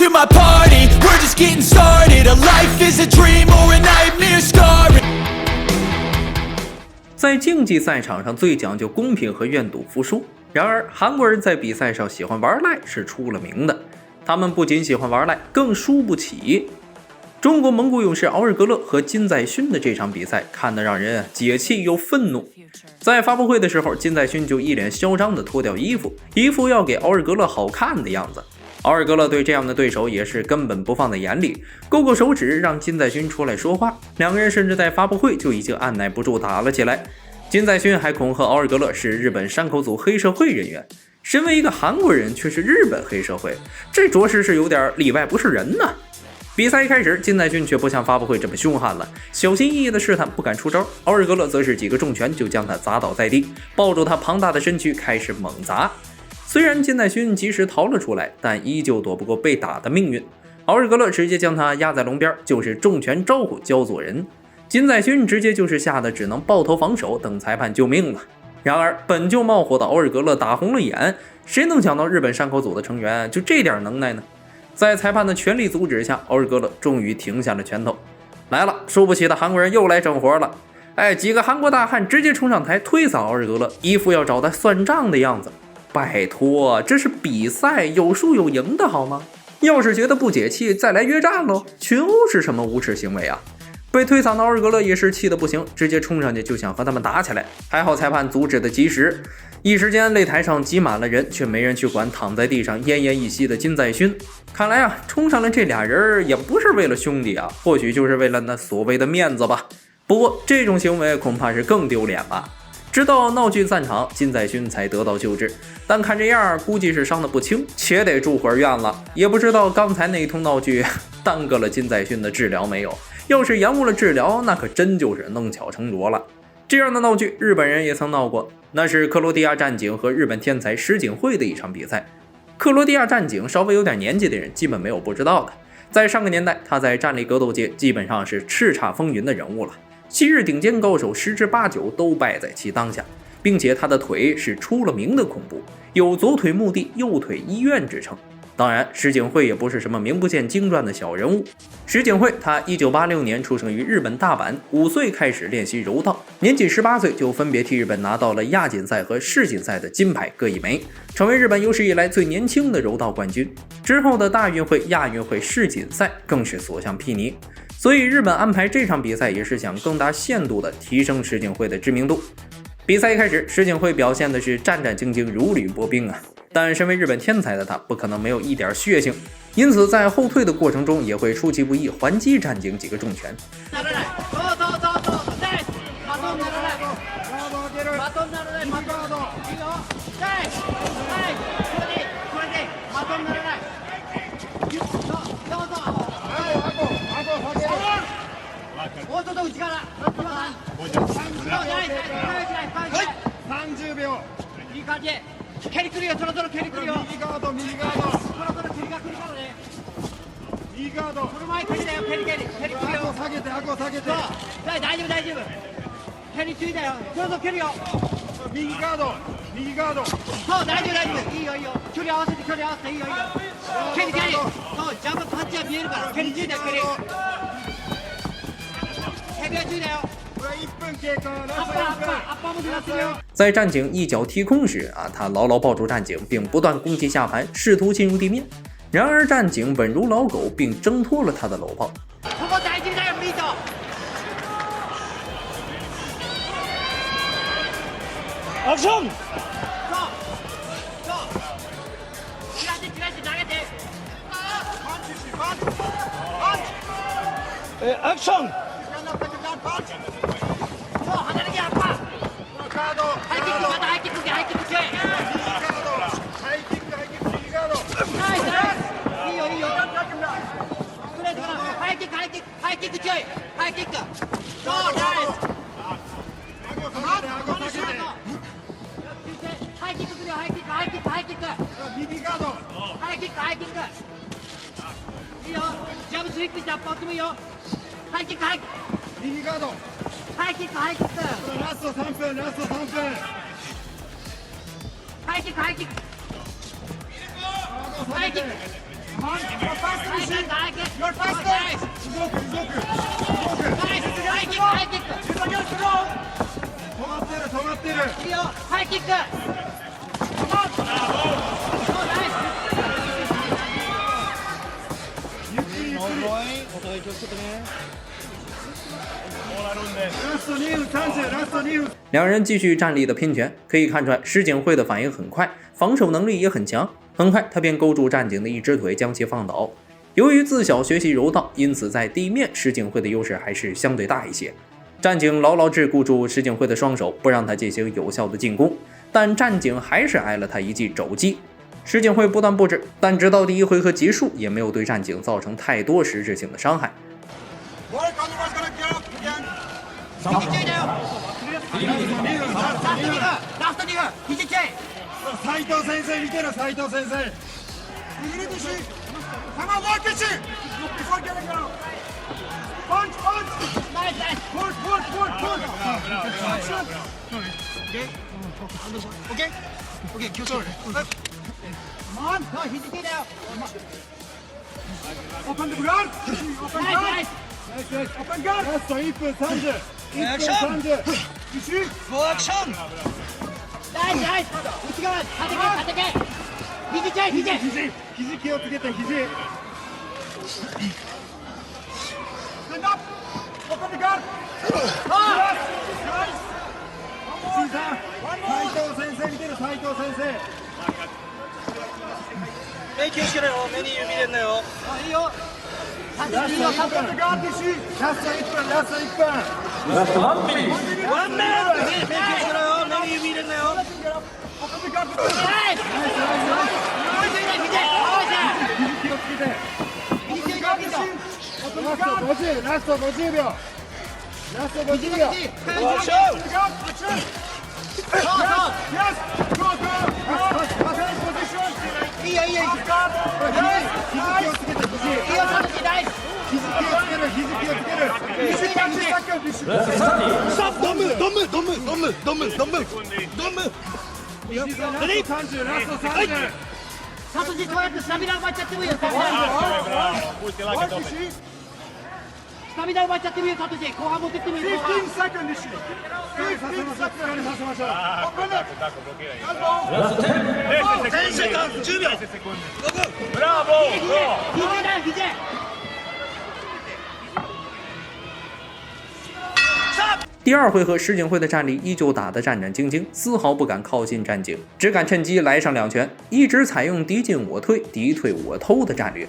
to my party. We're just getting started. A life is a dream or a nightmare scarring. 在竞技赛场上最讲究公平和愿赌服输，然而韩国人在比赛上喜欢玩赖是出了名的，他们不仅喜欢玩赖，更输不起。中国蒙古勇士敖尔格勒和金在勋的这场比赛看得让人解气又愤怒。在发布会的时候，金在勋就一脸嚣张地脱掉衣服，一副要给敖尔格勒好看的样子。敖尔格勒对这样的对手也是根本不放在眼里，勾勾手指让金在勋出来说话。两个人甚至在发布会就已经按耐不住打了起来。金在勋还恐吓敖尔格勒是日本山口组黑社会人员，身为一个韩国人却是日本黑社会，这着实是有点里外不是人呢。比赛一开始，金在勋却不像发布会这么凶悍了，小心翼翼的试探，不敢出招。敖尔格勒则是几个重拳就将他砸倒在地，抱住他庞大的身躯开始猛砸。虽然金在勋及时逃了出来，但依旧躲不过被打的命运。敖尔格勒直接将他压在笼边，就是重拳招呼教做人。金在勋直接就是吓得只能抱头防守，等裁判救命了。然而本就冒火的敖尔格勒打红了眼，谁能想到日本山口组的成员就这点能耐呢？在裁判的全力阻止下，敖尔格勒终于停下了拳头。来了，输不起的韩国人又来整活了。几个韩国大汉直接冲上台推搡敖尔格勒，一副要找他算账的样子。拜托，这是比赛，有输有赢的好吗？要是觉得不解气，再来约战喽！就是什么无耻行为啊！被推搡的敖尔格勒也是气得不行，直接冲上去就想和他们打起来。还好裁判阻止的及时，一时间擂台上挤满了人，却没人去管躺在地上奄奄一息的金在勋。看来啊，冲上来这俩人也不是为了兄弟啊，或许就是为了那所谓的面子吧。不过这种行为恐怕是更丢脸吧。直到闹剧散场，金在勋才得到救治，但看这样估计是伤得不轻，且得住会儿院了。也不知道刚才那一通闹剧耽搁了金在勋的治疗没有，要是延误了治疗，那可真就是弄巧成拙了。这样的闹剧日本人也曾闹过，那是克罗地亚战警和日本天才石井惠的一场比赛。克罗地亚战警稍微有点年纪的人基本没有不知道的，在上个年代他在战力格斗界基本上是叱咤风云的人物了，昔日顶尖高手10之8九都败在其当下，并且他的腿是出了名的恐怖，有左腿墓地右腿医院之称。当然石井惠也不是什么名不见经传的小人物。石井惠他1986年出生于日本大阪，5岁开始练习柔道，年仅18岁就分别替日本拿到了亚锦赛和世锦赛的金牌各一枚，成为日本有史以来最年轻的柔道冠军。之后的大运会、亚运会、世锦赛更是所向披靡，所以日本安排这场比赛也是想更大限度的提升石井惠的知名度。比赛一开始，石井惠表现的是战战兢兢，如履薄冰啊。但身为日本天才的他，不可能没有一点血性，因此在后退的过程中也会出其不意还击战警几个重拳。蹴り来るよ、そろそろ蹴り来るよ。右ガード、右ガード。そろそろ蹴りが来るからね。右ガード。この前蹴りだよ、蹴り蹴り。蹴り来るよ。顎下げて、顎下げて。大丈夫、大丈夫。蹴りついたよ。そろそろ蹴るよ。右ガード、右ガード。そう、大丈夫、大丈夫。いいよ、いいよ。距離合わせて、距離合わせて、いいよ、いいよ。蹴り蹴り。そう、ジャンプパンチが見えるから。蹴りついたよ、蹴り。蹴りがついたよ。在战警一脚踢空时他牢牢抱住战警，并不断攻击下盘，试图进入地面。然而战警稳如老狗，并挣脱了他的搂抱。ジャブスイップしてアッパー打ってもいいよ。ハイキック、ハイキック。右ガード。ハイキック、ハイキック。ラスト3分、ラスト3分。ハイキック、ハイキック。ハイキック。两人继续站立的拼拳，可以看出来石井惠的反应很快，防守能力也很强。很快，他便勾住战井的一只腿，将其放倒。由于自小学习柔道，因此在地面石井惠的优势还是相对大一些。战井牢牢桎梏住石井惠的双手，不让他进行有效的进攻，但战井还是挨了他一记肘击。石井惠不但不止，但直到第一回合结束，也没有对战井造成太多实质性的伤害。斉藤先生見てろ斉藤先生握り腰球もう一回しパンチパンチナイスナイスポールポールポールポールオッケーオッケー気をつけろマン肘蹴だよオープンドブランオープンガードナイスナイスオープンガードラスト1分30 1分30アクションナイスナイス内側縦け肘気をつけて肘スタンドアップオープンガードナイス石井さん斉藤先生見てる斉藤先生気をつけろよ目に指入れんなよいいよラスト1分ガード石井ラスト1分ラスト1分ラスト1分ワンミニット気をつけろよ目に指入れんなよラスト50秒ラスト50秒いいよいいよ肘気をつけて肘気をつける肘気をつける肘パンチサッカー肘ドムドムドムドムドムドムドムラスト30ラスト30サトシこうやってスタミナ奪っちゃってもいいよスタミナ奪っちゃってもいいよサトシ後半持ってってもいいよ15 seconds 疲れさせましょうラスト10秒ブラボー肘だよ肘第二回合，石井惠的战力依旧打得战战兢兢，丝毫不敢靠近战井，只敢趁机来上两拳，一直采用敌进我退、敌退我偷的战略。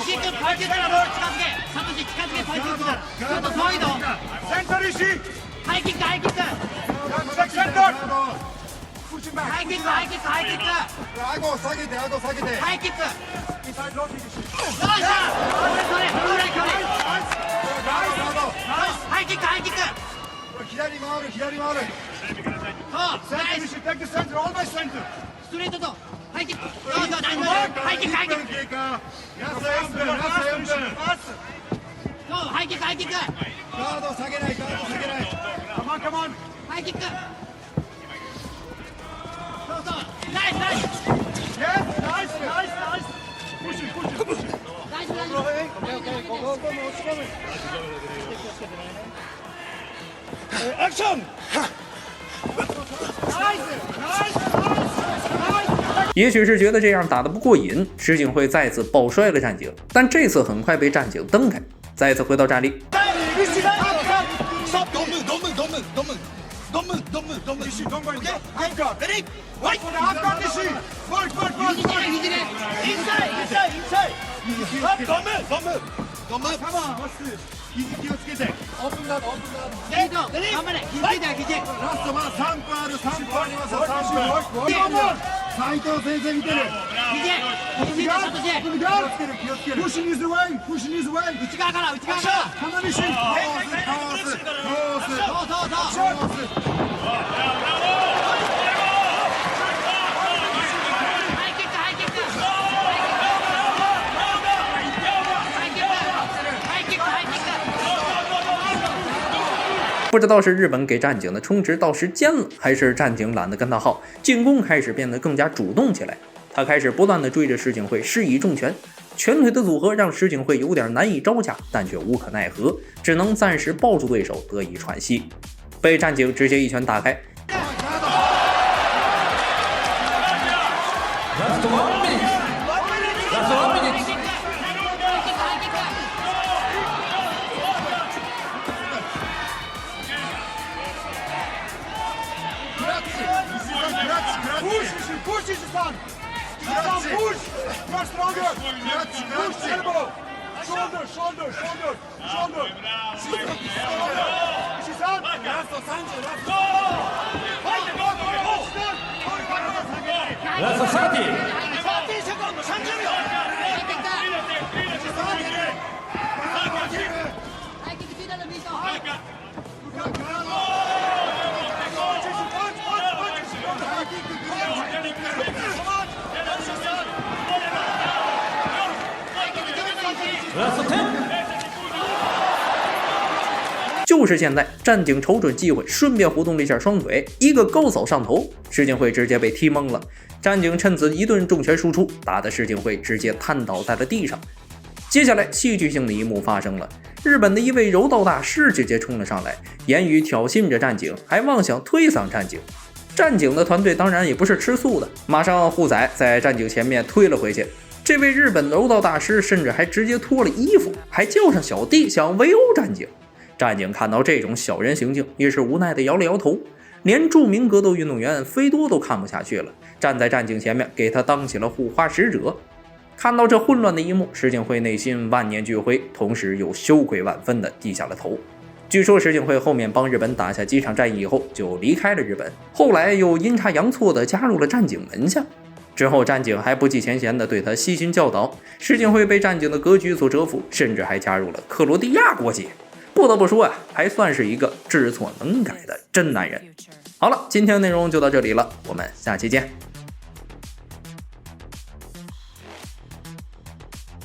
石井君パンチからボール近づけサトシ近づけパンチ打つからちょっと遠いのセンター石井ハイキックハイキックセンターハイキックハイキックハイキック顎下げて顎下げてハイキックよっしゃそれハイキックハイキック左回る左回るそうナイスセンターオーバーセンターストレートとハイキックそうそうハイキックハイキックラスト4分ラスト4分そうハイキックハイキックガード下げないガード下げないカモンカモンハイキックそうそうナイスナイスナイスナイスナイスプッシュプッシュプッシュナイスナイスオッケーオッケーここ押し込むアクションナイスナイス也许是觉得这样打得不过瘾，石井惠再次抱摔了战井，但这次很快被战井蹬开，再次回到战力。肘気をつけてオープンガードオープンガード頑張れ肘だよ肘ラストまだ3分ある3分ありますよ3分斉藤先生見てる肘ガード気をつけるプッシュニーズウェイプッシュニーズウェイ内側から内側から鼻にしコースハイキックハイキック不知道是日本给战警的充值到时间了，还是战警懒得跟他耗，进攻开始变得更加主动起来。他开始不断地追着石井惠施以重拳，拳腿的组合让石井惠有点难以招架，但却无可奈何，只能暂时抱住对手得以喘息。被战警直接一拳打开。就是现在，战警瞅准机会，顺便活动了一下双腿，一个高扫上头，石井惠直接被踢懵了。战警趁此一顿重拳输出，打得石井惠直接瘫倒在了地上。接下来戏剧性的一幕发生了，日本的一位柔道大师直接冲了上来，言语挑衅着战警，还妄想推搡战警。战警的团队当然也不是吃素的，马上护仔在战警前面推了回去。这位日本柔道大师甚至还直接脱了衣服，还叫上小弟想围殴战警。战警看到这种小人行径，也是无奈的摇了摇头，连著名格斗运动员菲多都看不下去了，站在战警前面给他当起了护花使者。看到这混乱的一幕，石井惠内心万念俱灰，同时又羞愧万分的低下了头。据说石井惠后面帮日本打下几场战役以后就离开了日本，后来又阴差阳错的加入了战警门下。之后战警还不计前嫌的对他悉心教导，石井惠被战警的格局所折服，甚至还加入了克罗地亚国籍。不得不说啊，还算是一个知错能改的真男人。好了，今天的内容就到这里了，我们下期见。